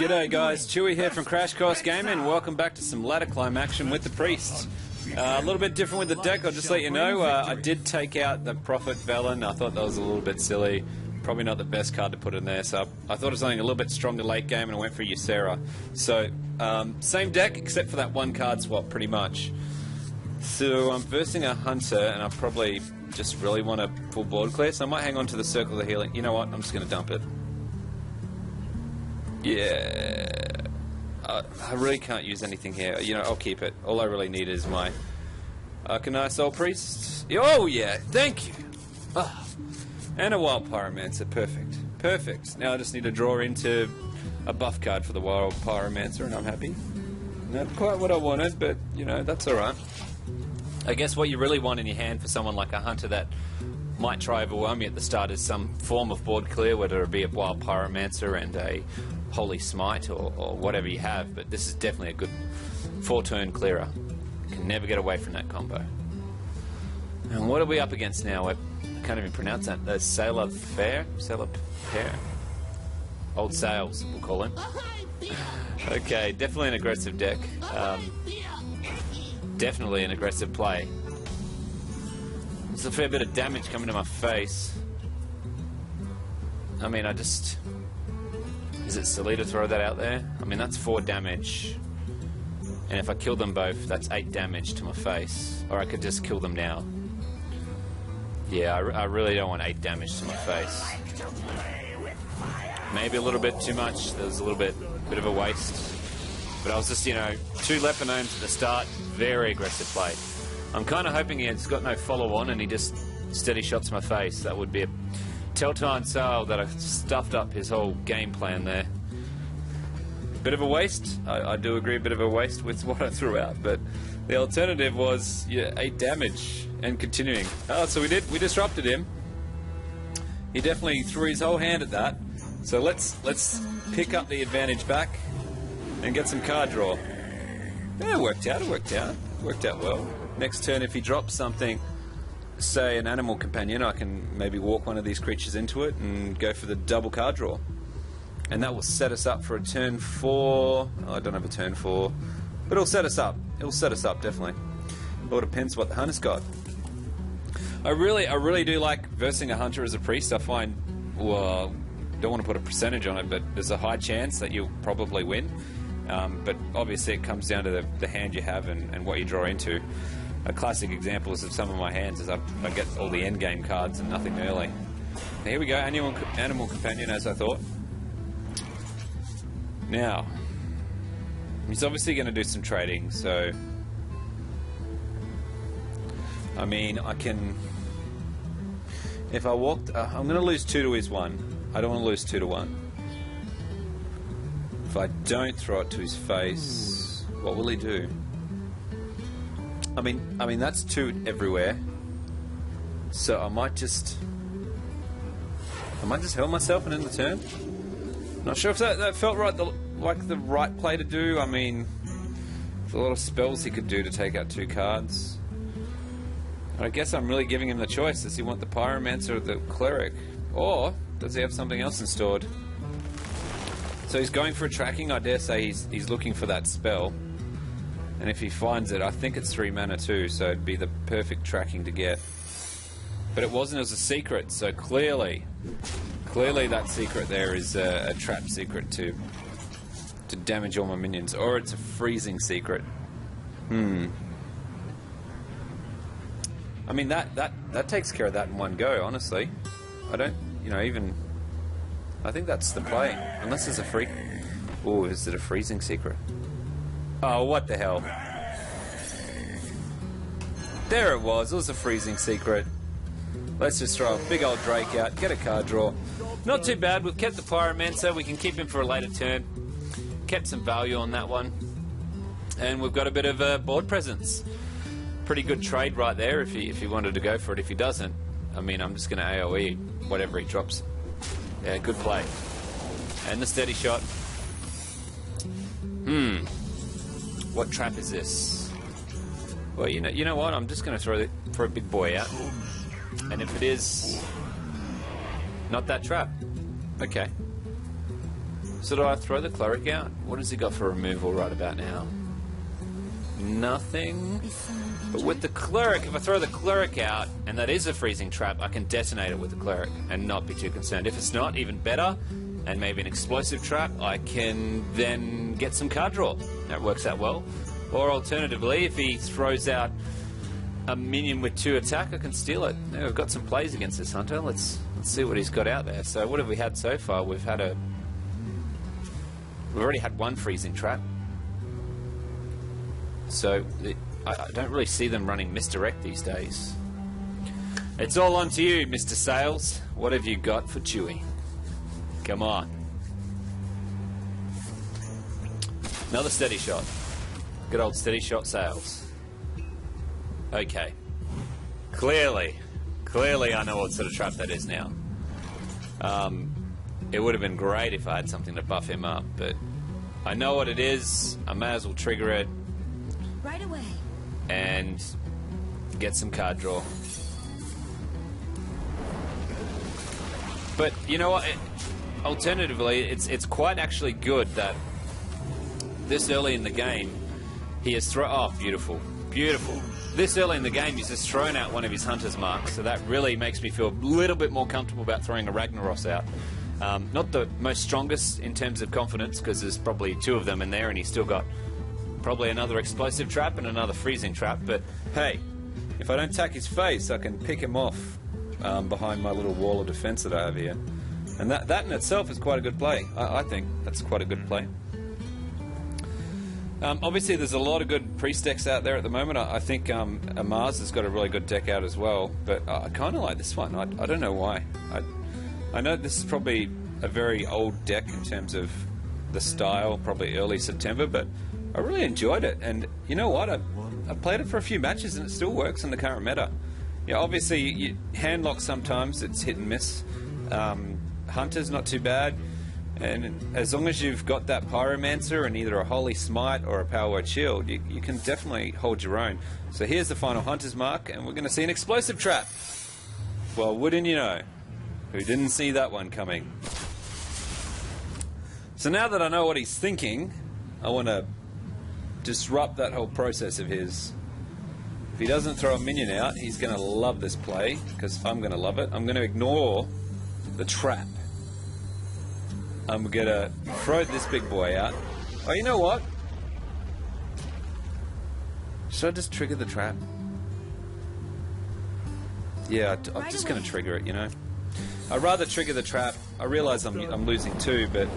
G'day guys, Chewy here from Crash Course Gaming. Welcome back to some ladder climb action with the Priest. A little bit different with the deck, I'll just let you know. I did take out the Prophet Velen. I thought that was a little bit silly. Probably not the best card to put in there, so I thought it was something a little bit stronger late game and I went for Ysera. So, same deck except for that one card swap pretty much. So I'm versing a Hunter and I probably just really want a full board clear, so I might hang on to the Circle of Healing. You know what, I'm just going to dump it. Yeah, I really can't use anything here. You know, I'll keep it. All I really need is my Arcanine Soul Priest. Oh yeah, thank you. Oh. And a Wild Pyromancer, perfect. Perfect. Now I just need to draw into a buff card for the Wild Pyromancer and I'm happy. Not quite what I wanted, but you know, that's alright. I guess what you really want in your hand for someone like a Hunter that might try overwhelm you at the start is some form of board clear, whether it be a Wild Pyromancer and a Holy Smite or whatever you have, but this is definitely a good 4-turn clearer. Can never get away from that combo. And what are we up against now? I can't even pronounce that. The Sailor Fair? Sailor Pair? Old Sails, we'll call him. Okay, definitely an aggressive deck. Definitely an aggressive play. There's a fair bit of damage coming to my face. I mean, is it silly to throw that out there? I mean, that's 4 damage. And if I kill them both, that's 8 damage to my face. Or I could just kill them now. Yeah, I really don't want 8 damage to my face. Maybe a little bit too much. There was a little bit of a waste. But I was just, you know, 2 Lepinomes at the start. Very aggressive play. I'm kind of hoping he's got no follow-on and he just steady shots my face. That would be a telltale sign that I've stuffed up his whole game plan there. Bit of a waste. I do agree, a bit of a waste with what I threw out. But the alternative was, yeah, 8 damage and continuing. Oh, so we disrupted him. He definitely threw his whole hand at that. So let's pick up the advantage back and get some card draw. Yeah, it worked out. Worked out well. Next turn, if he drops something, say an Animal Companion, I can maybe walk one of these creatures into it and go for the double card draw. And that will set us up for a turn 4. Oh, I don't have a turn 4. But it'll set us up. It'll set us up, definitely. It all depends what the Hunter's got. I really do like versing a Hunter as a Priest. I find, well, don't want to put a percentage on it, but there's a high chance that you'll probably win. But obviously it comes down to the hand you have and what you draw into. A classic example is of some of my hands is I get all the endgame cards and nothing early. Here we go, Animal Companion, as I thought. Now, he's obviously going to do some trading, so I mean, I can, if I walked, I'm going to lose 2 to his 1. I don't want to lose 2 to 1. If I don't throw it to his face, what will he do? I mean that's 2 everywhere. So I might just heal myself and end the turn. Not sure if that felt right, like the right play to do. I mean, there's a lot of spells he could do to take out 2 cards. I guess I'm really giving him the choice. Does he want the Pyromancer or the Cleric? Or does he have something else installed? So he's going for a tracking. I dare say he's looking for that spell. And if he finds it, I think it's 3 mana too, so it'd be the perfect tracking to get. But it wasn't, it was a secret, so clearly that secret there is a trap secret to damage all my minions. Or it's a freezing secret. I mean, that takes care of that in one go, honestly. I don't, you know, even, I think that's the play. Unless there's a freak. Oh, is it a freezing secret? Oh, what the hell. There it was a freezing secret. Let's just throw a big old Drake out, get a card draw. Not too bad, we've kept the Pyromancer, we can keep him for a later turn. Kept some value on that one. And we've got a bit of board presence. Pretty good trade right there if he wanted to go for it. If he doesn't, I mean, I'm just going to AoE whatever he drops. Yeah, good play. And the steady shot. What trap is this? Well, you know what? I'm just going to throw a big boy out. And if it is not that trap, okay. So do I throw the cleric out? What has he got for removal right about now? Nothing. But with the cleric, if I throw the cleric out, and that is a freezing trap, I can detonate it with the cleric and not be too concerned. If it's not, even better, and maybe an explosive trap, I can then get some card draw. That works out well. Or alternatively, if he throws out a minion with 2 attack, I can steal it. Now, we've got some plays against this hunter. Let's see what he's got out there. So what have we had so far? We've already had 1 freezing trap. So I don't really see them running misdirect these days. It's all on to you, Mr. Sales. What have you got for Chewie? Come on. Another steady shot. Good old steady shot Sales. Okay. Clearly I know what sort of trap that is now. It would have been great if I had something to buff him up, but I know what it is. I may as well trigger it. Right away. And get some card draw. But you know what? Alternatively, it's quite actually good that this early in the game he has thrown. Oh, beautiful, beautiful! This early in the game, he's just thrown out one of his hunter's marks, so that really makes me feel a little bit more comfortable about throwing a Ragnaros out. Not the most strongest in terms of confidence, because there's probably 2 of them in there, and he's still got probably another explosive trap and another freezing trap. But hey, if I don't attack his face, I can pick him off behind my little wall of defense that I have here. And that in itself is quite a good play. I think that's quite a good play. Obviously, there's a lot of good priest decks out there at the moment. I think Amaz has got a really good deck out as well. But I kind of like this one. I don't know why. I know this is probably a very old deck in terms of the style, probably early September, but I really enjoyed it. And you know what? I played it for a few matches and it still works in the current meta. Yeah, obviously, you hand lock sometimes, it's hit and miss. Hunter's not too bad. And as long as you've got that Pyromancer and either a Holy Smite or a Power Word Shield, you can definitely hold your own. So here's the final Hunter's Mark, and we're going to see an explosive trap. Well, wouldn't you know? Who didn't see that one coming? So now that I know what he's thinking, I want to disrupt that whole process of his. If he doesn't throw a minion out, he's going to love this play, because I'm going to love it. I'm going to ignore the trap. I'm going to throw this big boy out. Oh, you know what? Should I just trigger the trap? Yeah, I'm just going to trigger it, you know. I'd rather trigger the trap. I realise I'm losing 2, but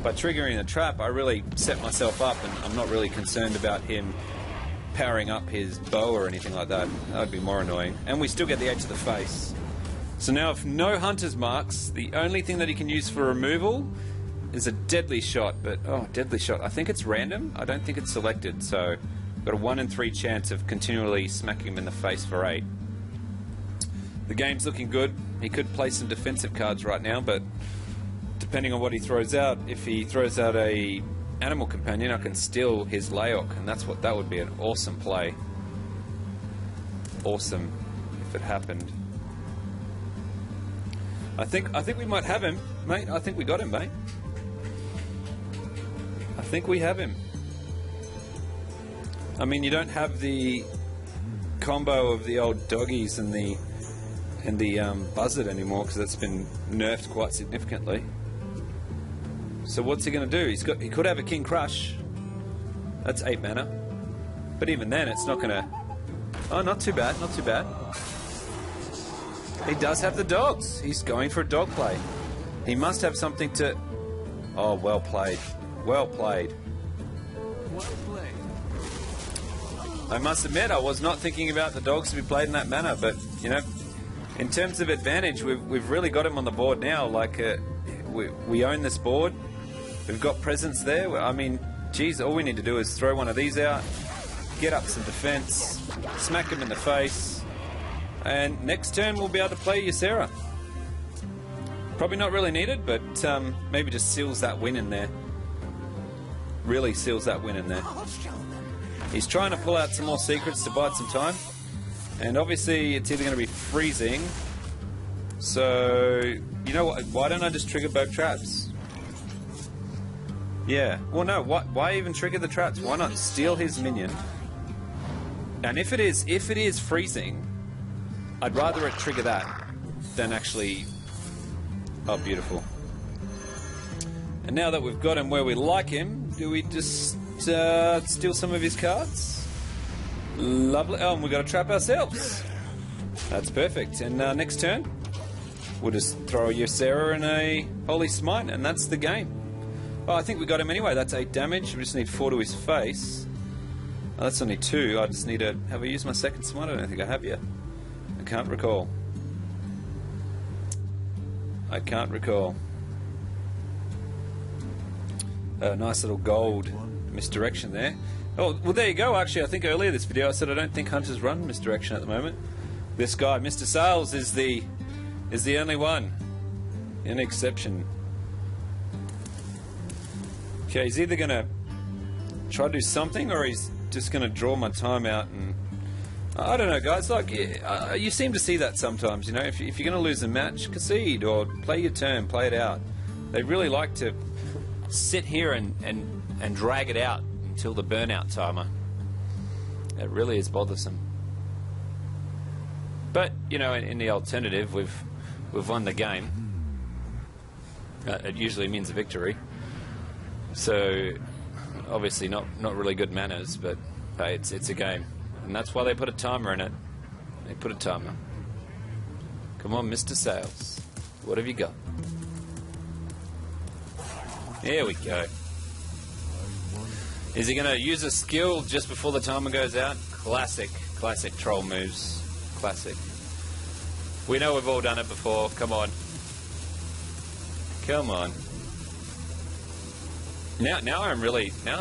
by triggering the trap, I really set myself up, and I'm not really concerned about him powering up his bow or anything like that. That would be more annoying. And we still get the edge of the face. So now, if no Hunter's Marks, the only thing that he can use for removal is a Deadly Shot. But, oh, Deadly Shot. I think it's random. I don't think it's selected. So, got a 1 in 3 chance of continually smacking him in the face for 8. The game's looking good. He could play some defensive cards right now, but depending on what he throws out, if he throws out a Animal Companion, I can steal his Layok, and that would be an awesome play. Awesome if it happened. I think we might have him, mate. I think we got him, mate. I think we have him. I mean, you don't have the combo of the old doggies and the buzzard anymore, because that's been nerfed quite significantly. So what's he going to do? He could have a King Crush. That's 8 mana. But even then, it's not going to. Oh, not too bad. Not too bad. He does have the dogs. He's going for a dog play. He must have something to. Oh, well played. Well played. Well played. I must admit, I was not thinking about the dogs to be played in that manner, but you know, in terms of advantage, we've really got him on the board now. Like we own this board. We've got presence there. I mean, geez, all we need to do is throw one of these out, get up some defense, smack him in the face, and next turn we'll be able to play Ysera. Probably not really needed, but maybe just seals that win in there. Really seals that win in there. He's trying to pull out some more secrets to bide some time. And obviously it's either going to be freezing. So, you know what? Why don't I just trigger both traps? Yeah. Well, no. Why even trigger the traps? Why not steal his minion? And if it is freezing, I'd rather it trigger that than actually. Oh, beautiful. And now that we've got him where we like him, do we just steal some of his cards? Lovely. Oh, and we've got to trap ourselves. That's perfect. And next turn, we'll just throw a Ysera and a Holy Smite, and that's the game. Oh, I think we got him anyway. That's 8 damage. We just need 4 to his face. Oh, that's only 2. I just need to... Have I used my second smite? I don't think I have yet. I can't recall. I can't recall. Nice little gold misdirection there. Oh, well, there you go. Actually, I think earlier this video I said I don't think hunters run misdirection at the moment. This guy, Mr. Sales, is the only one. An exception. Okay, he's either going to try to do something or he's just going to draw my time out. And I don't know, guys. Like, you seem to see that sometimes, you know. If you're going to lose a match, concede or play your turn, play it out. They really like to sit here and drag it out until the burnout timer. It really is bothersome. But, you know, in the alternative, we've won the game. It usually means a victory. So, obviously not really good manners, but hey, it's a game. And that's why they put a timer in it. They put a timer. Come on, Mr. Sales. What have you got? There we go. Is he going to use a skill just before the timer goes out? Classic troll moves. Classic. We know we've all done it before. Come on. Come on. Now I'm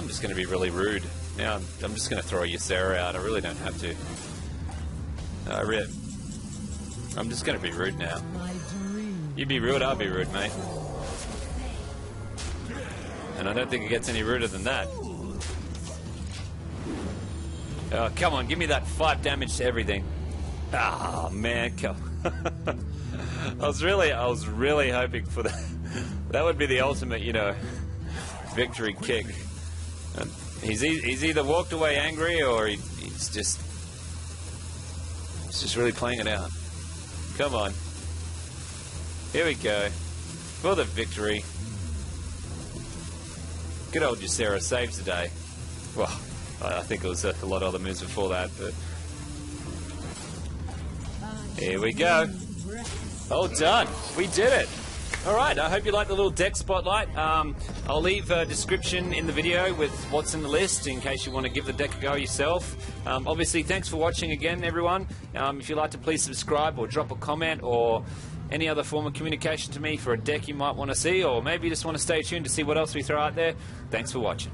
just going to be really rude. Now I'm just going to throw Ysera out. I really don't have to. I'm just going to be rude now. You be rude, I'll be rude, mate. And I don't think it gets any ruder than that. Oh, come on, give me that 5 damage to everything. Ah, oh, man, come. I was really hoping for that. That would be the ultimate, you know, victory kick. And he's either walked away angry or he's just really playing it out. Come on. Here we go. For the victory. Good old Ysera saves the day. Well, I think it was a lot of other moves before that, but here we go. All done. We did it. All right, I hope you liked the little deck spotlight. I'll leave a description in the video with what's in the list in case you want to give the deck a go yourself. Obviously, thanks for watching again, everyone. If you'd like to please subscribe or drop a comment or any other form of communication to me for a deck you might want to see, or maybe you just want to stay tuned to see what else we throw out there. Thanks for watching.